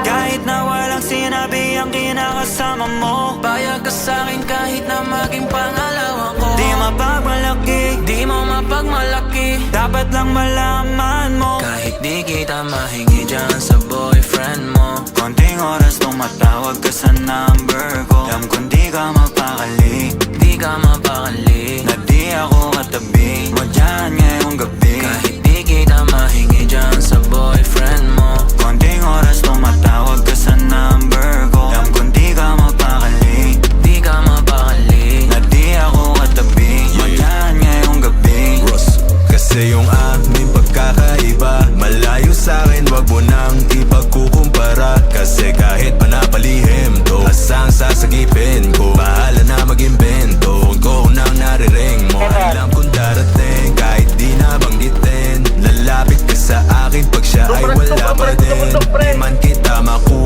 Kahit na walang sinabi ang kinakasama mo, Payag ka sa'kin kahit na maging pangalawa ko. di mapagmalaki, Di mo mapagmalaki, dapat lang malaman mo. kahit di kita mahingi dyan sa boyfriend mo. Konting oras tumatawag ka sa number ko, alam kong di ka mapakali, Di ka mapakali, na di ako katabi mo dyan ngayong gabi. kahit di kita mahingi dyan sa boyfriend mo. Konting oras tumatawag ka sa number ko, alam kong di ka mapakali, Di ka mapakali, na di ako katabi mo dyan ngayong gabi. Kasi yung aming pagkakaiba malayo sa'kin, wag mo nang ipagkukumpara. Kasi kahit panapalihim to, asang sasagipin ko, bahala na mag-imbento kung nang naririnig mo. Alam kong darating kahit di nabanggitin, lalapit ka sa akin pag siya ay wala pa din. Di man kita makuha